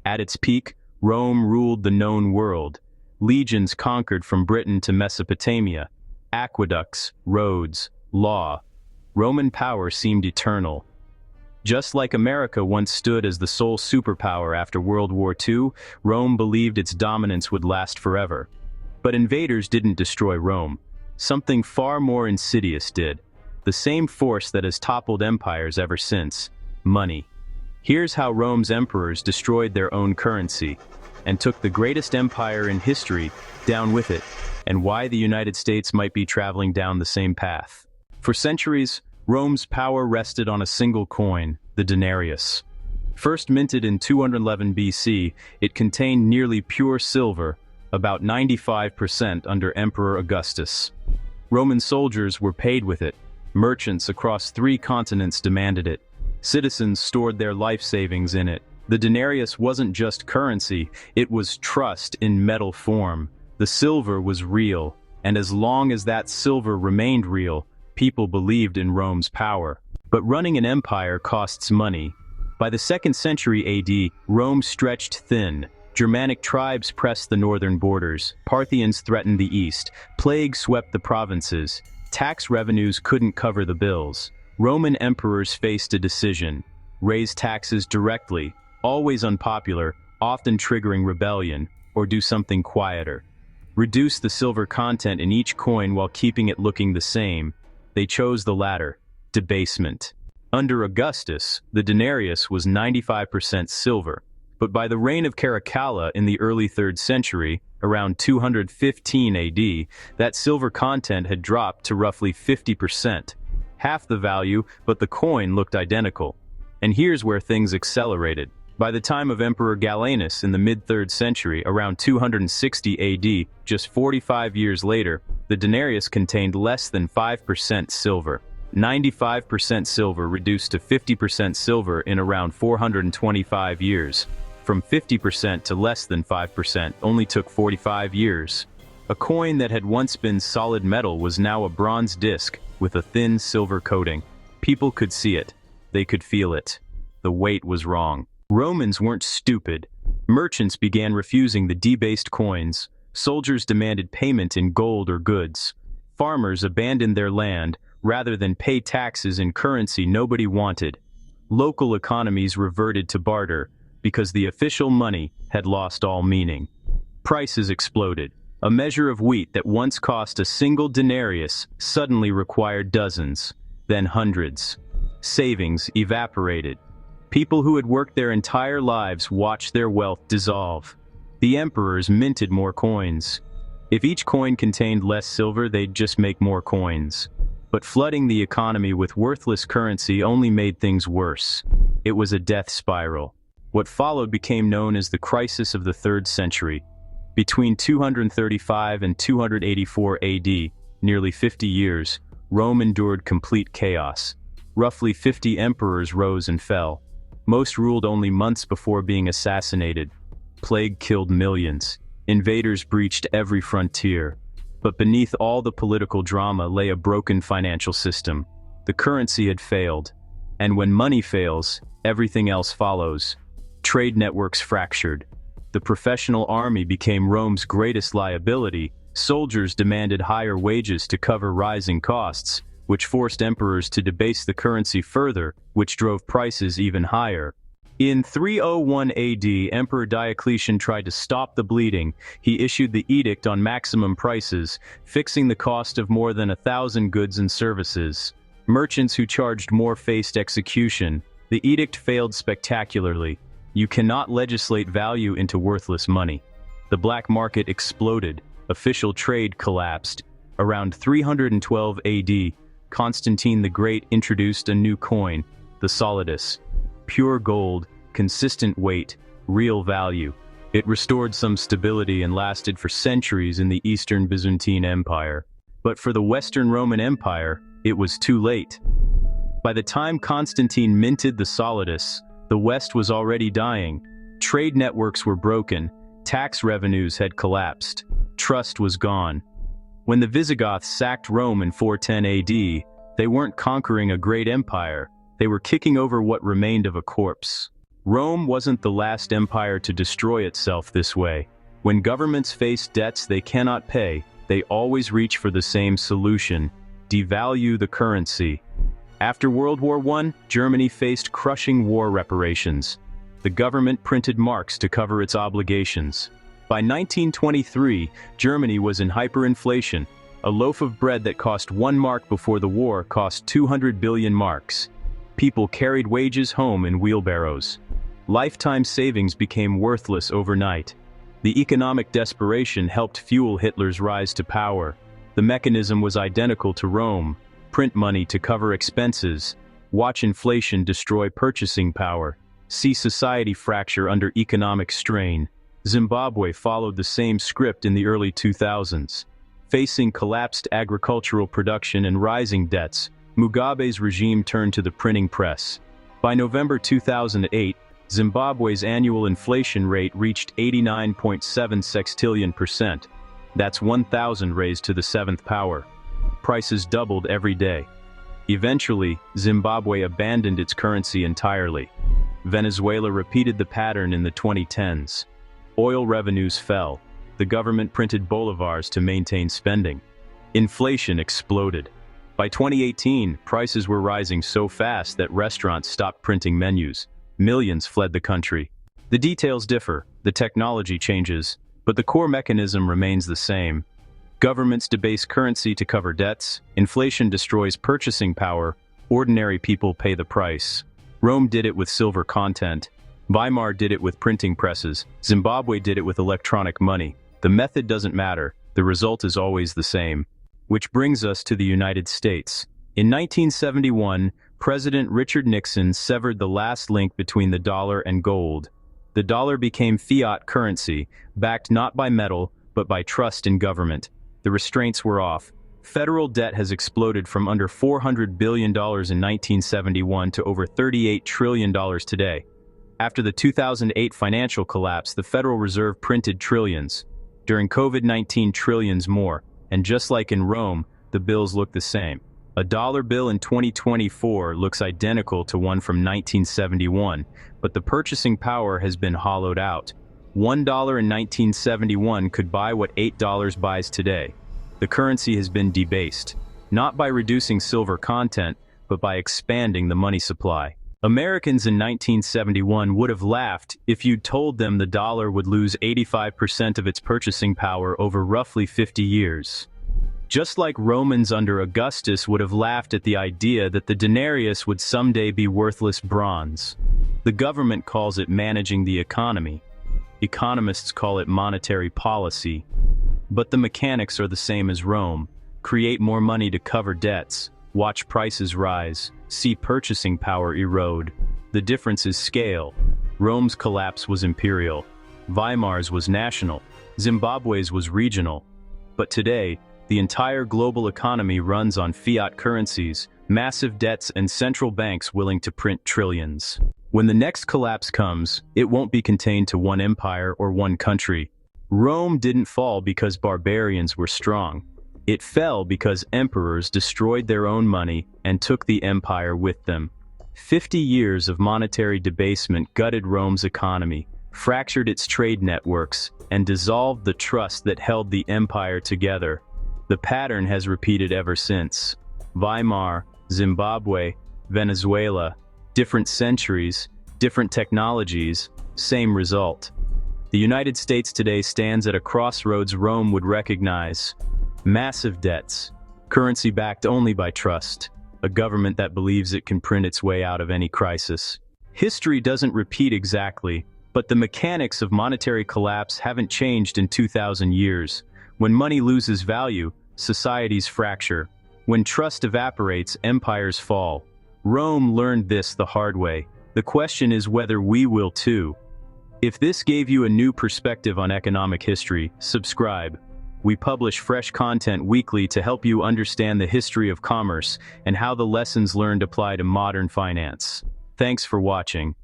At its peak, Rome ruled the known world. Legions conquered from Britain to Mesopotamia. Aqueducts, roads, law. Roman power seemed eternal. Just like America once stood as the sole superpower after World War II, Rome believed its dominance would last forever. But invaders didn't destroy Rome. Something far more insidious did. The same force that has toppled empires ever since: money. Here's how Rome's emperors destroyed their own currency and took the greatest empire in history down with it, and why the United States might be traveling down the same path. For centuries, Rome's power rested on a single coin, the denarius. First minted in 211 BC, it contained nearly pure silver, about 95% under Emperor Augustus. Roman soldiers were paid with it. Merchants across 3 continents demanded it. Citizens stored their life savings in it. The denarius wasn't just currency, it was trust in metal form. The silver was real, and as long as that silver remained real, people believed in Rome's power. But running an empire costs money. By the 2nd century AD, Rome stretched thin. Germanic tribes pressed the northern borders. Parthians threatened the east. Plague swept the provinces. Tax revenues couldn't cover the bills. Roman emperors faced a decision: raise taxes directly, always unpopular, often triggering rebellion, or do something quieter. Reduce the silver content in each coin while keeping it looking the same. They chose the latter: debasement. Under Augustus, the denarius was 95% silver. But by the reign of Caracalla in the early 3rd century, around 215 AD, that silver content had dropped to roughly 50%. Half the value, but the coin looked identical. And here's where things accelerated. By the time of Emperor Gallienus in the mid-3rd century, around 260 AD, just 45 years later, the denarius contained less than 5% silver. 95% silver reduced to 50% silver in around 425 years. From 50% to less than 5% only took 45 years. A coin that had once been solid metal was now a bronze disc with a thin silver coating. People could see it. They could feel it. The weight was wrong. Romans weren't stupid. Merchants began refusing the debased coins. Soldiers demanded payment in gold or goods. Farmers abandoned their land rather than pay taxes in currency nobody wanted. Local economies reverted to barter because the official money had lost all meaning. Prices exploded. A measure of wheat that once cost a single denarius suddenly required dozens, then hundreds. Savings evaporated. People who had worked their entire lives watched their wealth dissolve. The emperors minted more coins. If each coin contained less silver, they'd just make more coins. But flooding the economy with worthless currency only made things worse. It was a death spiral. What followed became known as the crisis of the 3rd century. Between 235 and 284 AD, nearly 50 years, Rome endured complete chaos. Roughly 50 emperors rose and fell. Most ruled only months before being assassinated. Plague killed millions. Invaders breached every frontier. But beneath all the political drama lay a broken financial system. The currency had failed. And when money fails, everything else follows. Trade networks fractured. The professional army became Rome's greatest liability. Soldiers demanded higher wages to cover rising costs, which forced emperors to debase the currency further, which drove prices even higher. In 301 AD, Emperor Diocletian tried to stop the bleeding. He issued the Edict on Maximum Prices, fixing the cost of more than 1,000 goods and services. Merchants who charged more faced execution. The edict failed spectacularly. You cannot legislate value into worthless money. The black market exploded. Official trade collapsed. Around 312 AD, Constantine the Great introduced a new coin, the solidus. Pure gold, consistent weight, real value. It restored some stability and lasted for centuries in the Eastern Byzantine Empire. But for the Western Roman Empire, it was too late. By the time Constantine minted the solidus, the West was already dying. Trade networks were broken. Tax revenues had collapsed. Trust was gone. When the Visigoths sacked Rome in 410 AD, they weren't conquering a great empire. They were kicking over what remained of a corpse. Rome wasn't the last empire to destroy itself this way. When governments face debts they cannot pay, they always reach for the same solution: devalue the currency. After World War I, Germany faced crushing war reparations. The government printed marks to cover its obligations. By 1923, Germany was in hyperinflation. A loaf of bread that cost 1 mark before the war cost 200 billion marks. People carried wages home in wheelbarrows. Lifetime savings became worthless overnight. The economic desperation helped fuel Hitler's rise to power. The mechanism was identical to Rome: print money to cover expenses, watch inflation destroy purchasing power, see society fracture under economic strain. Zimbabwe followed the same script in the early 2000s. Facing collapsed agricultural production and rising debts, Mugabe's regime turned to the printing press. By November 2008, Zimbabwe's annual inflation rate reached 89.7 sextillion%. That's 1,000 raised to the 7th power. Prices doubled every day. Eventually, Zimbabwe abandoned its currency entirely. Venezuela repeated the pattern in the 2010s. Oil revenues fell. The government printed bolivars to maintain spending. Inflation exploded. By 2018, prices were rising so fast that restaurants stopped printing menus. Millions fled the country. The details differ, the technology changes, but the core mechanism remains the same. Governments debase currency to cover debts, inflation destroys purchasing power, ordinary people pay the price. Rome did it with silver content. Weimar did it with printing presses. Zimbabwe did it with electronic money. The method doesn't matter, the result is always the same. Which brings us to the United States. In 1971, President Richard Nixon severed the last link between the dollar and gold. The dollar became fiat currency, backed not by metal, but by trust in government. The restraints were off. Federal debt has exploded from under $400 billion in 1971 to over $38 trillion today. After the 2008 financial collapse, the Federal Reserve printed trillions. During COVID-19, trillions more. And just like in Rome, the bills look the same. A dollar bill in 2024 looks identical to one from 1971, but the purchasing power has been hollowed out. $1 in 1971 could buy what $8 buys today. The currency has been debased, not by reducing silver content, but by expanding the money supply. Americans in 1971 would have laughed if you'd told them the dollar would lose 85% of its purchasing power over roughly 50 years. Just like Romans under Augustus would have laughed at the idea that the denarius would someday be worthless bronze. The government calls it managing the economy. Economists call it monetary policy. But the mechanics are the same as Rome. Create more money to cover debts, watch prices rise, see purchasing power erode. The difference is scale. Rome's collapse was imperial. Weimar's was national. Zimbabwe's was regional. But today, the entire global economy runs on fiat currencies, massive debts, and central banks willing to print trillions. When the next collapse comes, it won't be contained to one empire or one country. Rome didn't fall because barbarians were strong. It fell because emperors destroyed their own money and took the empire with them. 50 years of monetary debasement gutted Rome's economy, fractured its trade networks, and dissolved the trust that held the empire together. The pattern has repeated ever since. Weimar, Zimbabwe, Venezuela, different centuries, different technologies, same result. The United States today stands at a crossroads Rome would recognize. Massive debts, currency backed only by trust, a government that believes it can print its way out of any crisis. History doesn't repeat exactly, but the mechanics of monetary collapse haven't changed in 2,000 years. When money loses value, societies fracture. When trust evaporates, empires fall. Rome learned this the hard way. The question is whether we will too. If this gave you a new perspective on economic history, subscribe. We publish fresh content weekly to help you understand the history of commerce and how the lessons learned apply to modern finance. Thanks for watching.